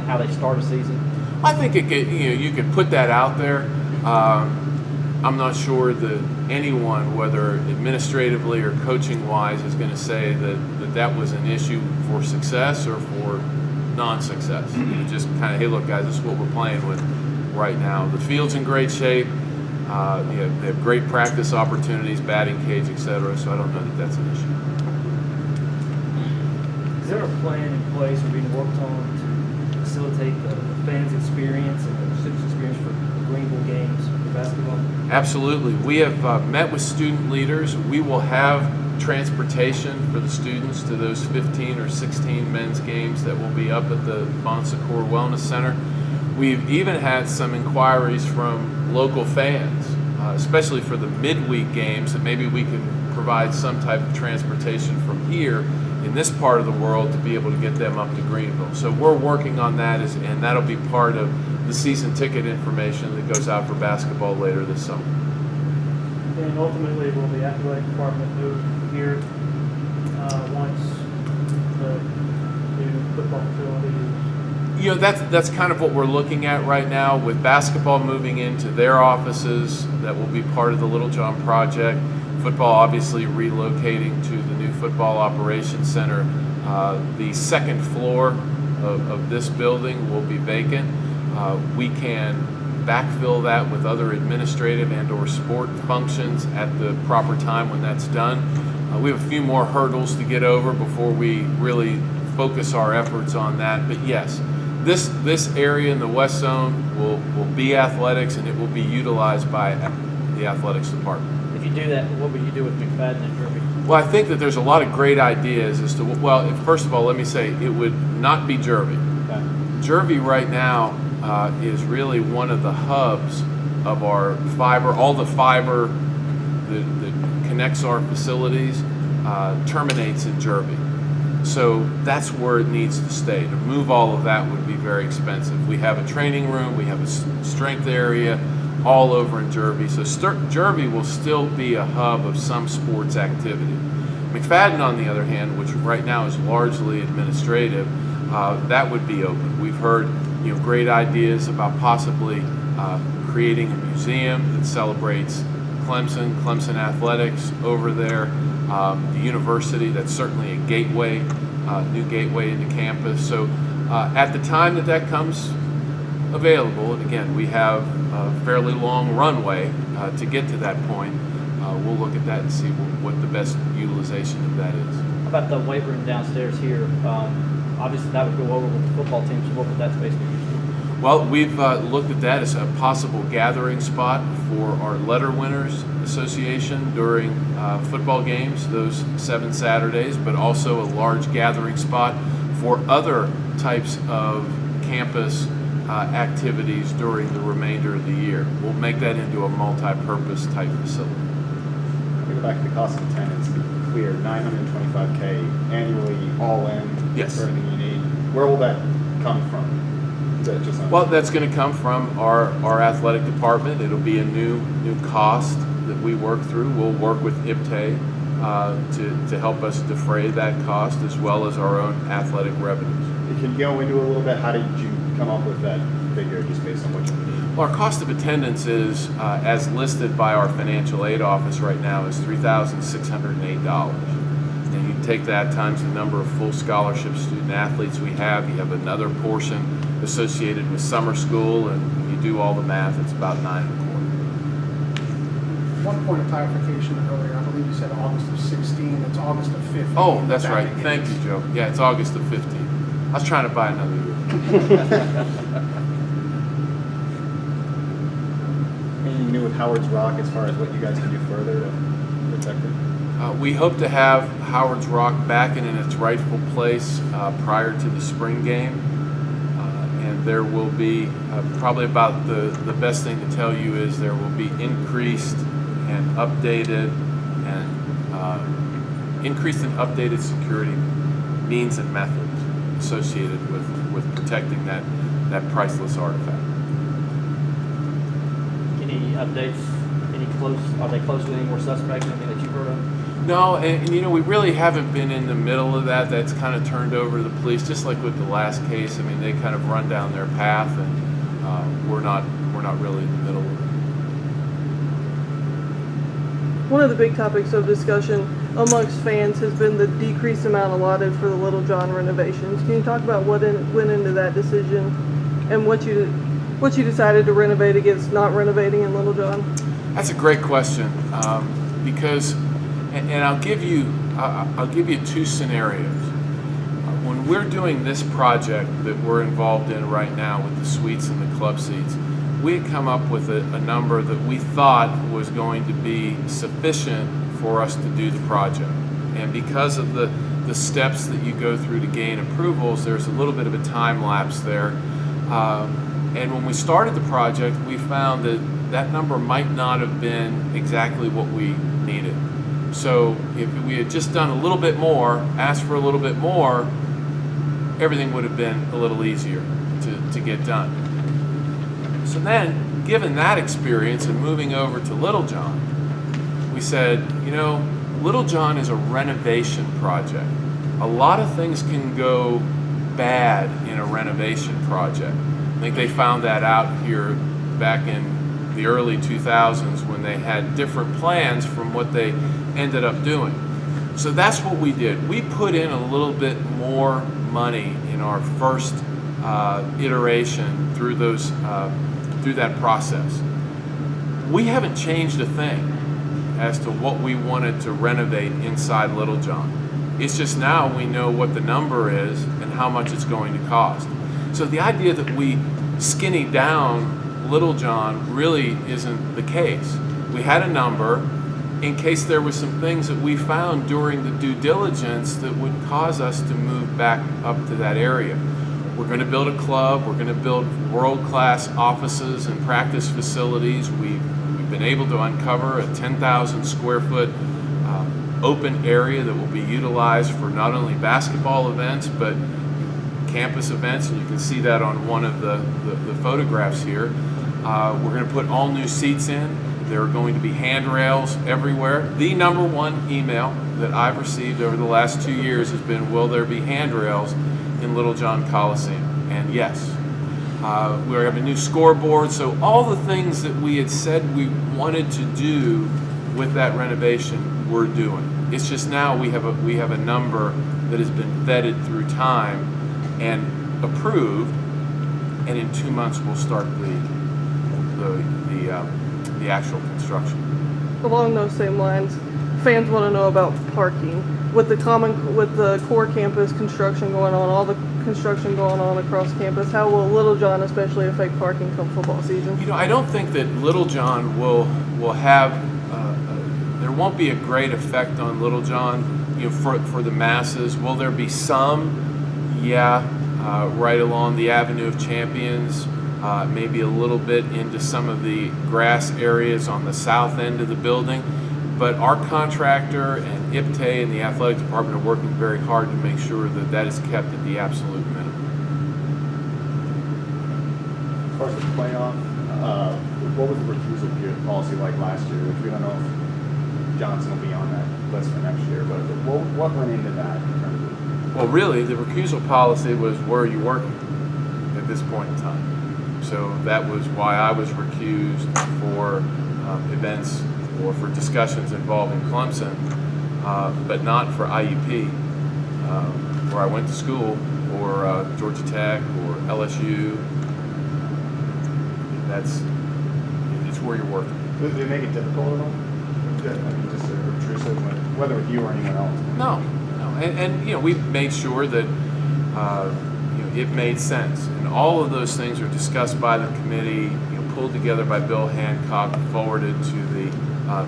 how they start a season? I think it could, you could put that out there. I'm not sure that anyone, whether administratively or coaching wise, is going to say that was an issue for success or for non-success. Just kind of, hey, look, guys, this is what we're playing with right now. The field's in great shape. They have great practice opportunities, batting cage, etc. So I don't know that that's an issue. Is there a plan in place or being worked on to facilitate the fans' experience and the students' experience for the Greenville games for basketball? Absolutely. We have met with student leaders. We will have transportation for the students to those 15 or 16 men's games that will be up at the Bon Secours Wellness Center. We've even had some inquiries from local fans, especially for the midweek games, that maybe we can provide some type of transportation from here in this part of the world to be able to get them up to Greenville. So we're working on that, and that'll be part of the season ticket information that goes out for basketball later this summer. And ultimately, will the athletic department move here once the new football facility is? That's kind of what we're looking at right now, with basketball moving into their offices. That will be part of the Littlejohn project. Football obviously relocating to the new football operations center. The second floor of this building will be vacant. We can backfill that with other administrative and or sport functions at the proper time when that's done. We have a few more hurdles to get over before we really focus our efforts on that. But yes, this area in the West Zone will be athletics, and it will be utilized by the athletics department. If you do that, what would you do with McFadden and Derby? Well, I think that there's a lot of great ideas as to, well, first of all, let me say it would not be Jervy. Okay. Jervy right now is really one of the hubs of our fiber. All the fiber that connects our facilities terminates in Jervy. So that's where it needs to stay. To move all of that would be very expensive. We have a training room, we have a strength area all over in Jervy. So Jervy will still be a hub of some sports activity. McFadden, on the other hand, which right now is largely administrative, that would be open. We've heard great ideas about possibly creating a museum that celebrates Clemson athletics over there. The university, that's certainly a gateway, new gateway into campus. So at the time that comes available, and again, we have a fairly long runway to get to that point, we'll look at that and see what the best utilization of that is. How about the weight room downstairs here? Obviously, that would go over with the football team, so what would that space be used for? Well, we've looked at that as a possible gathering spot for our Letter Winners Association during football games, those 7 Saturdays, but also a large gathering spot for other types of campus activities during the remainder of the year. We'll make that into a multi-purpose type facility. Let me go back to the cost of attendance. To be clear, $925K annually, all in, yes, for everything you need. Where will that come from? Well, that's going to come from our athletic department. It'll be a new cost that we work through. We'll work with IPTE to help us defray that cost, as well as our own athletic revenues. Can you go into a little bit, how did you come up with that figure just based on what you need? Well, our cost of attendance is, as listed by our financial aid office right now, is $3,608. And you take that times the number of full scholarship student athletes we have, you have another portion associated with summer school, and when you do all the math, it's about $9.25. One point of clarification earlier, I believe you said August of 16, it's August of 15. Oh, that's right. Thank you, Joe. Yeah, it's August of 15. I was trying to buy another year. Anything new with Howard's Rock as far as what you guys can do further to protect it? We hope to have Howard's Rock back and in its rightful place prior to the spring game. And there will be, probably about the best thing to tell you is there will be increased and updated security means and methods associated with protecting that priceless artifact. Any updates? Are they close with any more suspects? Anything that you've heard of? No, and you know, we really haven't been in the middle of that. That's kind of turned over to the police, just like with the last case. I mean, they kind of run down their path, and we're not really in the middle of it. One of the big topics of discussion amongst fans has been the decreased amount allotted for the Littlejohn renovations. Can you talk about what went into that decision and what you decided to renovate against not renovating in Littlejohn? That's a great question, because, and I'll give you two scenarios. When we're doing this project that we're involved in right now with the suites and the club seats, we had come up with a number that we thought was going to be sufficient for us to do the project. And because of the steps that you go through to gain approvals, there's a little bit of a time lapse there. And when we started the project, we found that that number might not have been exactly what we needed. So if we had just done a little bit more, asked for a little bit more, everything would have been a little easier to get done. So then, given that experience and moving over to Littlejohn, we said, you know, Littlejohn is a renovation project. A lot of things can go bad in a renovation project. I think they found that out here back in the early 2000s when they had different plans from what they ended up doing. So that's what we did. We put in a little bit more money in our first iteration through that process. We haven't changed a thing as to what we wanted to renovate inside Littlejohn. It's just now we know what the number is and how much it's going to cost. So the idea that we skinny down Littlejohn really isn't the case. We had a number in case there were some things that we found during the due diligence that would cause us to move back up to that area. We're going to build a club. We're going to build world-class offices and practice facilities. We've been able to uncover a 10,000 square foot open area that will be utilized for not only basketball events but campus events, and you can see that on one of the photographs here. We're going to put all new seats in. There are going to be handrails everywhere. The number one email that I've received over the last 2 years has been, will there be handrails in Littlejohn Coliseum? And yes. We have a new scoreboard. So all the things that we had said we wanted to do with that renovation, we're doing. It's just now we have a number that has been vetted through time and approved, and in 2 months we'll start the actual construction. Along those same lines, fans want to know about parking. With the core campus construction going on, all the construction going on across campus, how will Littlejohn especially affect parking come football season? You know, I don't think that Littlejohn will have, there won't be a great effect on Littlejohn, you know, for the masses. Will there be some? Yeah, right along the Avenue of Champions, maybe a little bit into some of the grass areas on the south end of the building. But our contractor and IPTE and the athletic department are working very hard to make sure that that is kept at the absolute minimum. As far as the playoff, what was the recusal policy like last year? Which we don't know if Johnson will be on that list for next year, but what went into that in terms of? Well, really, the recusal policy was, where are you working at this point in time? So that was why I was recused for events or for discussions involving Clemson, but not for IUP, where I went to school, or Georgia Tech, or LSU. It's where you're working. Did they make it difficult at all? I mean, just obtrusive, whether with you or anyone else? No. And you know, we made sure that it made sense, and all of those things are discussed by the committee, pulled together by Bill Hancock, forwarded to the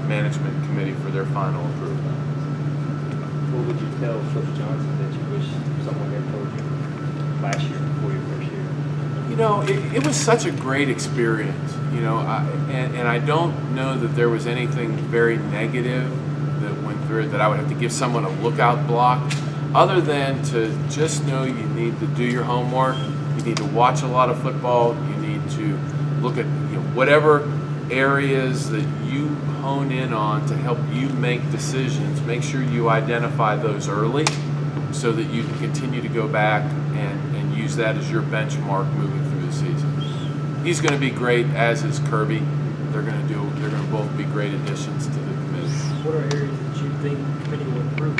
management committee for their final approval. What would you tell Coach Johnson that you wish someone had told you last year before your first year? You know, it was such a great experience. You know, and I don't know that there was anything very negative that went through it that I would have to give someone a lookout block, other than to just know you need to do your homework, you need to watch a lot of football, you need to look at whatever areas that you hone in on to help you make decisions, make sure you identify those early so that you can continue to go back and use that as your benchmark moving through the season. He's going to be great, as is Kirby. They're going to both be great additions to the committee. What are areas that you think the committee will improve